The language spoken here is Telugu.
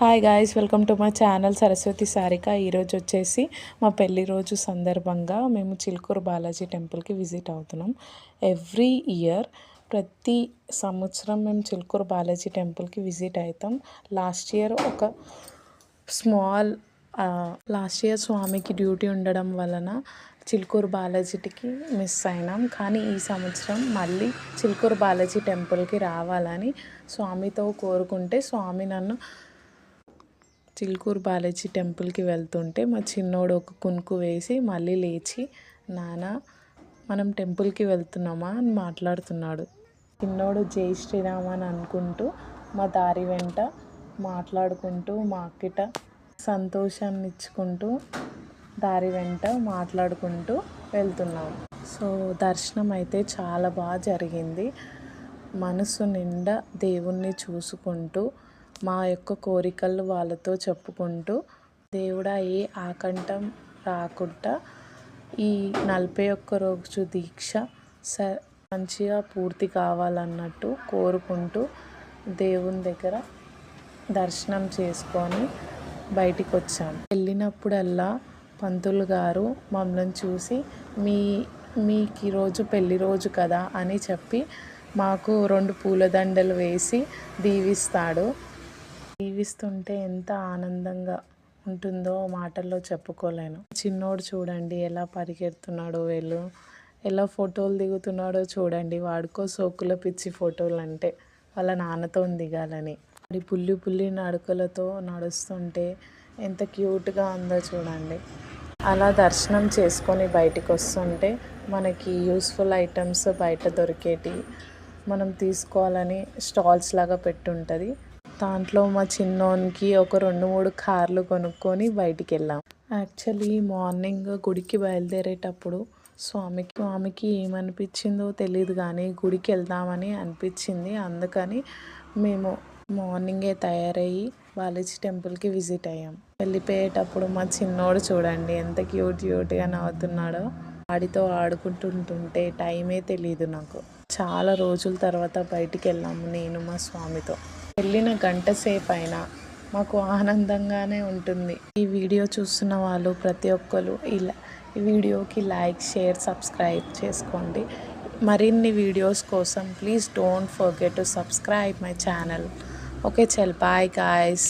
Hi guys, welcome to my channel Saraswati Sarika. ఈరోజు వచ్చేసి మా పెళ్లి రోజు సందర్భంగా మేము చిలుకూరు బాలాజీ టెంపుల్కి విజిట్ అవుతున్నాం. ఎవ్రీ ఇయర్ ప్రతి సంవత్సరం మేము చిలుకూరు బాలాజీ టెంపుల్కి విజిట్ అవుతాం. లాస్ట్ ఇయర్ స్వామికి డ్యూటీ ఉండడం వలన చిలుకూరు బాలాజీకి మిస్ అయినాం. కానీ ఈ సంవత్సరం మళ్ళీ చిలుకూరు బాలాజీ టెంపుల్కి రావాలని స్వామితో కోరుకుంటే స్వామి నన్ను చిలుకూరు బాలాజీ టెంపుల్కి వెళ్తుంటే మా చిన్నోడు ఒక కునుకు వేసి మళ్ళీ లేచి, నాన్న మనం టెంపుల్కి వెళ్తున్నామా అని మాట్లాడుతున్నాడు. చిన్నోడు జై శ్రీరామ్ అని అనుకుంటూ మా దారి వెంట మాట్లాడుకుంటూ మా అక్కిట సంతోషాన్ని ఇచ్చుకుంటూ దారి వెంట మాట్లాడుకుంటూ వెళ్తున్నాం. సో దర్శనం అయితే చాలా బాగా జరిగింది. మనసు నిండా దేవుణ్ణి చూసుకుంటూ మా యొక్క కోరికలు వాళ్ళతో చెప్పుకుంటూ దేవుడా ఏ ఆకంఠం రాకుండా ఈ 41 రోజు దీక్ష మంచిగా పూర్తి కావాలన్నట్టు కోరుకుంటూ దేవుని దగ్గర దర్శనం చేసుకొని బయటికి వచ్చాం. వెళ్ళినప్పుడల్లా పంతులు గారు మమ్మల్ని చూసి మీకు ఈరోజు పెళ్లి రోజు కదా అని చెప్పి మాకు 2 పూలదండలు వేసి దీవిస్తాడు. దీవిస్తుంటే ఎంత ఆనందంగా ఉంటుందో మాటల్లో చెప్పుకోలేను. చిన్నోడు చూడండి ఎలా పరిగెడుతున్నాడో, ఎలా ఫోటోలు దిగుతున్నాడో చూడండి. వాడుకో సోకుల పిచ్చి ఫోటోలు అంటే వాళ్ళ నాన్నతో దిగాలని. అది పుల్లి నడకలతో నడుస్తుంటే ఎంత క్యూట్గా ఉందో చూడండి. అలా దర్శనం చేసుకొని బయటికి వస్తుంటే మనకి యూస్ఫుల్ ఐటమ్స్ బయట దొరికేటి మనం తీసుకోవాలని స్టాల్స్ లాగా పెట్టుంటుంది. దాంట్లో మా చిన్నోనికి ఒక 2-3 కార్లు కొనుక్కొని బయటికి వెళ్ళాం. యాక్చువల్లీ మార్నింగ్ గుడికి బయలుదేరేటప్పుడు స్వామికి ఏమనిపించిందో తెలియదు కానీ గుడికి వెళ్దామని అనిపించింది. అందుకని మేము మార్నింగే తయారయ్యి బాలాజీ టెంపుల్కి విజిట్ అయ్యాం. వెళ్ళిపోయేటప్పుడు మా చిన్నోడు చూడండి ఎంత క్యూట్గా నవ్వుతున్నాడో. వాడితో ఆడుకుంటుంటే టైమే తెలియదు నాకు. చాలా రోజుల తర్వాత బయటికి వెళ్ళాము నేను మా స్వామితో. వెళ్ళిన గంట సేపు అయినా మాకు ఆనందంగానే ఉంటుంది. ఈ వీడియో చూస్తున్న వాళ్ళు ప్రతి ఒక్కరు ఈ వీడియోకి లైక్, షేర్, సబ్స్క్రైబ్ చేసుకోండి. మరిన్ని వీడియోస్ కోసం please don't forget to subscribe my channel. Okay, చల్ బాయ్ గాయ్స్.